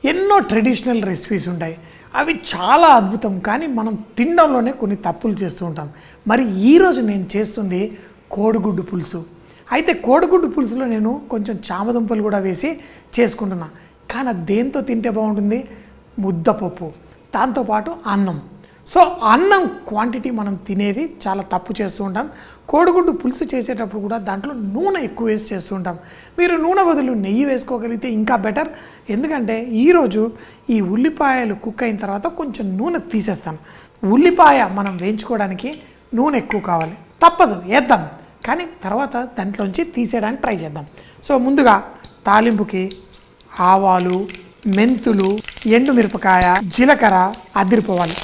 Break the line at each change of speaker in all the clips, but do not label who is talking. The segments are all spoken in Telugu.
ఎన్నో ట్రెడిషనల్ రెసిపీస్ ఉంటాయి, అవి చాలా అద్భుతం. కానీ మనం తినడంలోనే కొన్ని తప్పులు చేస్తూ ఉంటాం. మరి ఈరోజు నేను చేస్తుంది కోడిగుడ్డు పులుసు. అయితే కోడిగుడ్డు పులుసులో నేను కొంచెం చామదుంపలు కూడా వేసి చేసుకుంటున్నా. కానీ దేంతో తింటే బాగుంటుంది? ముద్దపప్పు, దాంతోపాటు అన్నం. సో అన్నం క్వాంటిటీ మనం తినేది చాలా తప్పు చేస్తూ ఉంటాం. కోడిగుడ్డు పులుసు చేసేటప్పుడు కూడా దాంట్లో నూనె ఎక్కువ వేసి చేస్తూ ఉంటాం. మీరు నూనె బదులు నెయ్యి వేసుకోగలిగితే ఇంకా బెటర్. ఎందుకంటే ఈరోజు ఈ ఉల్లిపాయలు కుక్ అయిన తర్వాత కొంచెం నూనె తీసేస్తాను. ఉల్లిపాయ మనం వేయించుకోవడానికి నూనె ఎక్కువ కావాలి, తప్పదు వేద్దాం. కానీ తర్వాత దాంట్లోంచి తీసేయడానికి ట్రై చేద్దాం. సో ముందుగా తాలింపుకి ఆవాలు, మెంతులు, ఎండుమిరపకాయ, జీలకర్ర అదిరిపోవాలి.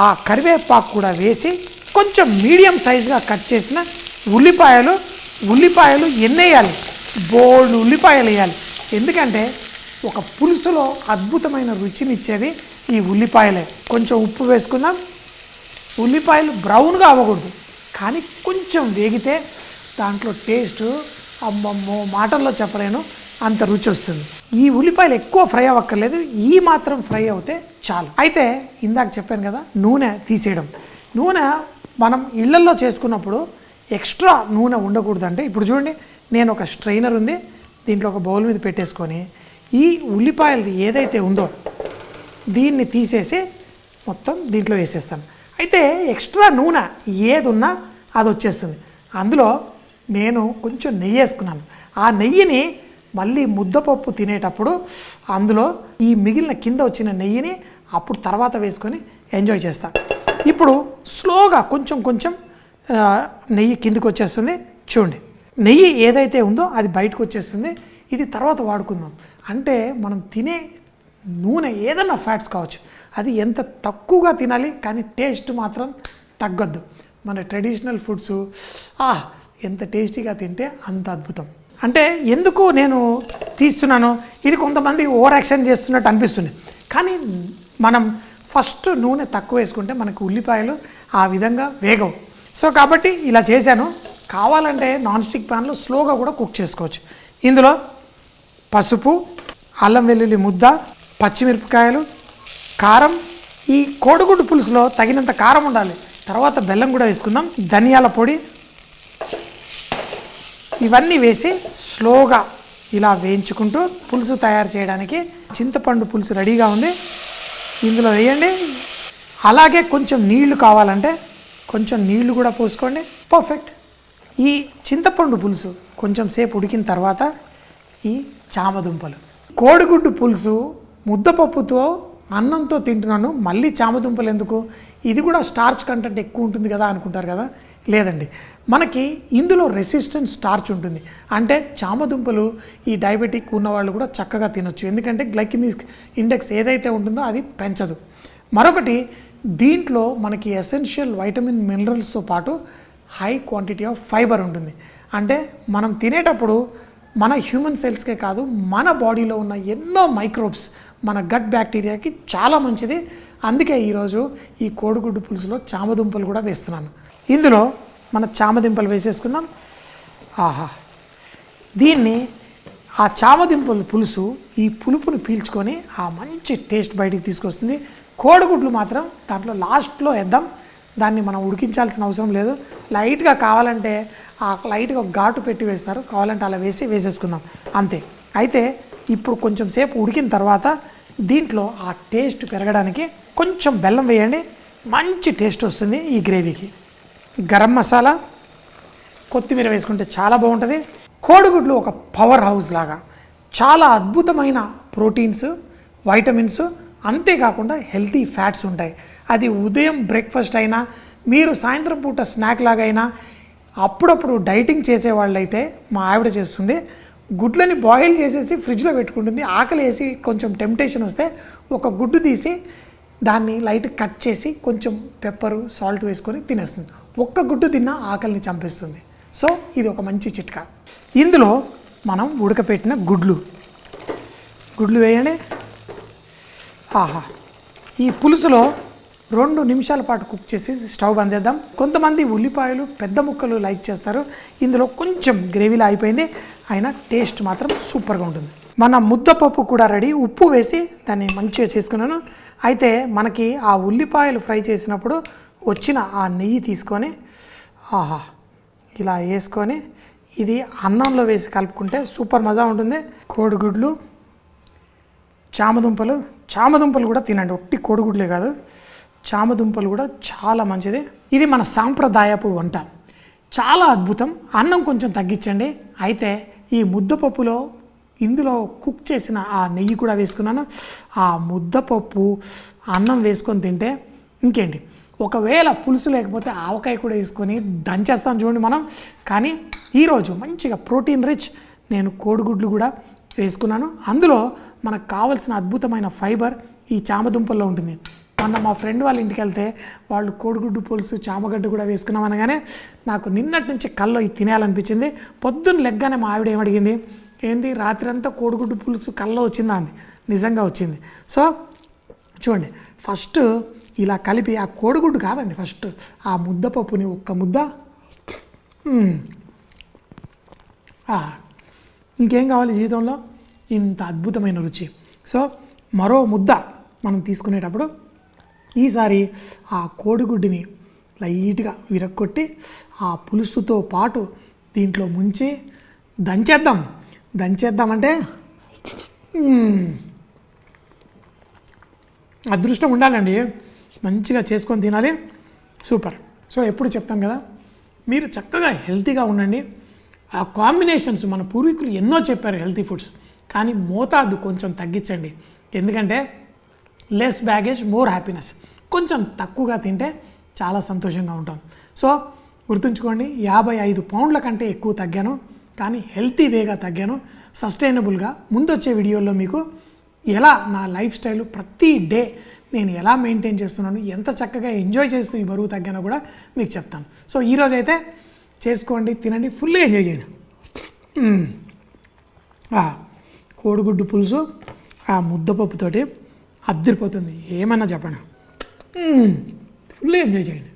ఆ కరివేపాకు కూడా వేసి కొంచెం మీడియం సైజుగా కట్ చేసిన ఉల్లిపాయలు ఎన్నేయాలి? బోల్డ్ ఉల్లిపాయలు వేయాలి. ఎందుకంటే ఒక పులుసులో అద్భుతమైన రుచినిచ్చేది ఈ ఉల్లిపాయలే. కొంచెం ఉప్పు వేసుకుందాం. ఉల్లిపాయలు బ్రౌన్గా అవ్వకూడదు, కానీ కొంచెం వేగితే దాంట్లో టేస్ట్ అమ్మమ్మో మాటల్లో చెప్పలేను, అంత రుచి వస్తుంది. ఈ ఉల్లిపాయలు ఎక్కువ ఫ్రై అవ్వక్కర్లేదు, ఈ మాత్రం ఫ్రై అవుతే చాలు. అయితే ఇందాక చెప్పాను కదా, నూనె తీసేయడం. నూనె మనం ఇళ్లల్లో చేసుకున్నప్పుడు ఎక్స్ట్రా నూనె ఉండకూడదంటే, ఇప్పుడు చూడండి, నేను ఒక స్ట్రైనర్ ఉంది, దీంట్లో ఒక బౌల్ మీద పెట్టేసుకొని ఈ ఉల్లిపాయలు ఏదైతే ఉందో దీన్ని తీసేసి మొత్తం దీంట్లో వేసేస్తాను. అయితే ఎక్స్ట్రా నూనె ఏది ఉన్నా అది వచ్చేస్తుంది. అందులో నేను కొంచెం నెయ్యి వేసుకున్నాను. ఆ నెయ్యిని మళ్ళీ ముద్దపప్పు తినేటప్పుడు అందులో ఈ మిగిలిన కింద వచ్చిన నెయ్యిని అప్పుడు తర్వాత వేసుకొని ఎంజాయ్ చేస్తాను. ఇప్పుడు స్లోగా కొంచెం నెయ్యి కిందికి వచ్చేస్తుంది. చూడండి, నెయ్యి ఏదైతే ఉందో అది బయటకు వచ్చేస్తుంది. ఇది తర్వాత వాడుకుందాం. అంటే మనం తినే నూనె ఏదన్నా ఫ్యాట్స్ కావచ్చు, అది ఎంత తక్కువగా తినాలి, కానీ టేస్ట్ మాత్రం తగ్గొద్దు. మన ట్రెడిషనల్ ఫుడ్స్ ఎంత టేస్టీగా తింటే అంత అద్భుతం. అంటే ఎందుకు నేను తీస్తున్నాను, ఇది కొంతమంది ఓవర్ యాక్షన్ చేస్తున్నట్టు అనిపిస్తుంది. కానీ మనం ఫస్ట్ నూనె తక్కువ వేసుకుంటే మనకు ఉల్లిపాయలు ఆ విధంగా వేగవు. సో కాబట్టి ఇలా చేశాను. కావాలంటే నాన్ స్టిక్ ప్యాన్లో స్లోగా కూడా కుక్ చేసుకోవచ్చు. ఇందులో పసుపు, అల్లం వెల్లుల్లి ముద్ద, పచ్చిమిరపకాయలు, కారం. ఈ కోడిగుడ్డు పులుసులో తగినంత కారం ఉండాలి. తర్వాత బెల్లం కూడా వేసుకుందాం. ధనియాల పొడి, ఇవన్నీ వేసి స్లోగా ఇలా వేయించుకుంటూ పులుసు తయారు చేయడానికి చింతపండు పులుసు రెడీగా ఉంది. ఇందులో వేయండి. అలాగే కొంచెం నీళ్లు కావాలంటే కొంచెం నీళ్లు కూడా పోసుకోండి. పర్ఫెక్ట్. ఈ చింతపండు పులుసు కొంచెం సేపు ఉడికిన తర్వాత ఈ చామదుంపలు. కోడిగుడ్డు పులుసు ముద్దపప్పుతో అన్నంతో తింటున్నాను, మళ్ళీ చామదుంపలు ఎందుకు? ఇది కూడా స్టార్చ్ కంటెంట్ ఎక్కువ ఉంటుంది కదా అనుకుంటారు కదా. లేదండి, మనకి ఇందులో రెసిస్టెంట్ స్టార్చ్ ఉంటుంది. అంటే చామదుంపలు ఈ డయాబెటిక్ ఉన్నవాళ్ళు కూడా చక్కగా తినొచ్చు. ఎందుకంటే గ్లైకెమిక్ ఇండెక్స్ ఏదైతే ఉంటుందో అది పెంచదు. మరొకటి, దీంట్లో మనకి ఎసెన్షియల్ వైటమిన్ మినరల్స్తో పాటు హై క్వాంటిటీ ఆఫ్ ఫైబర్ ఉంటుంది. అంటే మనం తినేటప్పుడు మన హ్యూమన్ సెల్స్కే కాదు, మన బాడీలో ఉన్న ఎన్నో మైక్రోబ్స్, మన గట్ బ్యాక్టీరియాకి చాలా మంచిది. అందుకే ఈరోజు ఈ కోడిగుడ్డు పులుసులో చామదుంపలు కూడా వేస్తున్నాను. ఇందులో మన చామదుంపలు వేసేసుకుందాం. దీన్ని ఆ చామదుంపల పులుసు ఈ పులుపుని పీల్చుకొని ఆ మంచి టేస్ట్ బయటికి తీసుకొస్తుంది. కోడిగుడ్లు మాత్రం దాంట్లో లాస్ట్లో వేద్దాం. దాన్ని మనం ఉడికించాల్సిన అవసరం లేదు. లైట్గా కావాలంటే లైట్గా ఒక ఘాటు పెట్టి వేస్తారు, కావాలంటే అలా వేసేసుకుందాం అంతే. అయితే ఇప్పుడు కొంచెం సేపు ఉడికిన తర్వాత దీంట్లో ఆ టేస్ట్ పెరగడానికి కొంచెం బెల్లం వేయండి, మంచి టేస్ట్ వస్తుంది ఈ గ్రేవీకి. గరం మసాలా, కొత్తిమీర వేసుకుంటే చాలా బాగుంటుంది. కోడిగుడ్లు ఒక పవర్ హౌస్ లాగా చాలా అద్భుతమైన ప్రోటీన్స్, వైటమిన్స్, అంతేకాకుండా హెల్తీ ఫ్యాట్స్ ఉంటాయి. అది ఉదయం బ్రేక్ఫాస్ట్ అయినా, మీరు సాయంత్రం పూట స్నాక్ లాగా అయినా, అప్పుడప్పుడు డైటింగ్ చేసేవాళ్ళైతే మా ఆవిడ చేస్తుంది, గుడ్లని బాయిల్ చేసేసి ఫ్రిడ్జ్లో పెట్టుకుంటుంది. ఆకలి వేసి కొంచెం టెంప్టేషన్ వస్తే ఒక గుడ్డు తీసి దాన్ని లైట్ కట్ చేసి కొంచెం పెప్పరు, సాల్ట్ వేసుకొని తినేస్తుంది. ఒక్క గుడ్డు తిన్నా ఆకలిని చంపేస్తుంది. సో ఇది ఒక మంచి చిట్కా. ఇందులో మనం ఉడకపెట్టిన గుడ్లు వేయండి. ఈ పులుసులో 2 నిమిషాల పాటు కుక్ చేసి స్టవ్ బంద్ చేద్దాం. కొంతమంది ఉల్లిపాయలు పెద్ద ముక్కలు లైక్ చేస్తారు. ఇందులో కొంచెం గ్రేవీలా అయిపోయింది, అయినా టేస్ట్ మాత్రం సూపర్గా ఉంటుంది. మన ముద్దపప్పు కూడా రెడీ. ఉప్పు వేసి దాన్ని మంచిగా చేసుకున్నాను. అయితే మనకి ఆ ఉల్లిపాయలు ఫ్రై చేసినప్పుడు వచ్చిన ఆ నెయ్యి తీసుకొని ఆహా ఇలా వేసుకొని ఇది అన్నంలో వేసి కలుపుకుంటే సూపర్ మజా ఉంటుంది. కోడిగుడ్లు, చామదుంపలు కూడా తినండి. ఒట్టి కోడిగుడ్లే కాదు, చామదుంపలు కూడా చాలా మంచిది. ఇది మన సాంప్రదాయపు వంట, చాలా అద్భుతం. అన్నం కొంచెం తగ్గించండి. అయితే ఈ ముద్దపప్పులో ఇందులో కుక్ చేసిన ఆ నెయ్యి కూడా వేసుకున్నాను. ఆ ముద్దపప్పు అన్నం వేసుకొని తింటే ఇంకేంటి. ఒకవేళ పులుసు లేకపోతే ఆవకాయ కూడా వేసుకొని దంచేస్తాం చూడండి మనం. కానీ ఈరోజు మంచిగా ప్రోటీన్ రిచ్ నేను కోడిగుడ్లు కూడా వేసుకున్నాను. అందులో మనకు కావాల్సిన అద్భుతమైన ఫైబర్ ఈ చామదుంపల్లో ఉంటుంది. మొన్న మా ఫ్రెండ్ వాళ్ళ ఇంటికి వెళ్తే వాళ్ళు కోడిగుడ్డు పులుసు చామగడ్డ కూడా వేసుకున్నాం అనగానే నాకు నిన్నటి నుంచి కల్లో ఇది తినేయాలనిపించింది. పొద్దున్న లెగ్గానే మా ఆవిడ ఏమడిగింది, ఏంటి రాత్రి అంతా కోడిగుడ్డు పులుసు కల్లో వచ్చిందా అంది. నిజంగా వచ్చింది. సో చూడండి, ఫస్ట్ ఇలా కలిపి ఆ కోడిగుడ్డు కాదండి, ఫస్ట్ ఆ ముద్దపప్పుని ఒక్క ముద్ద, ఇంకేం కావాలి జీవితంలో, ఇంత అద్భుతమైన రుచి. సో మరో ముద్ద మనం తీసుకునేటప్పుడు ఈసారి ఆ కోడిగుడ్డుని లైట్గా విరక్కొట్టి ఆ పులుసుతో పాటు దీంట్లో ముంచి దంచేద్దామంటే అదృష్టం ఉండాలండి, మంచిగా చేసుకొని తినాలి. సూపర్. సో ఎప్పుడు చెప్తాం కదా, మీరు చక్కగా హెల్తీగా ఉండండి. ఆ కాంబినేషన్స్ మన పూర్వీకులు ఎన్నో చెప్పారు హెల్తీ ఫుడ్స్, కానీ మోతాదు కొంచెం తగ్గించండి. ఎందుకంటే లెస్ బ్యాగేజ్ మోర్ హ్యాపీనెస్. కొంచెం తక్కువగా తింటే చాలా సంతోషంగా ఉంటాం. సో గుర్తుంచుకోండి, 55 పౌండ్ల కంటే ఎక్కువ తగ్గాను, కానీ హెల్తీ వేగా తగ్గాను, సస్టైనబుల్గా. ముందొచ్చే వీడియోల్లో మీకు ఎలా నా లైఫ్ స్టైల్ ప్రతి డే నేను ఎలా మెయింటైన్ చేస్తున్నాను, ఎంత చక్కగా ఎంజాయ్ చేస్తూ ఈ బరువు తగ్గానో కూడా మీకు చెప్తాను. సో ఈరోజు అయితే చేసుకోండి, తినండి, ఫుల్గా ఎంజాయ్ చేయండి. కోడిగుడ్డు పులుసు ఆ ముద్దపప్పుతోటి అద్దరిపోతుంది, ఏమన్నా చెప్పండి. ఫుల్గా ఎంజాయ్ చేయండి.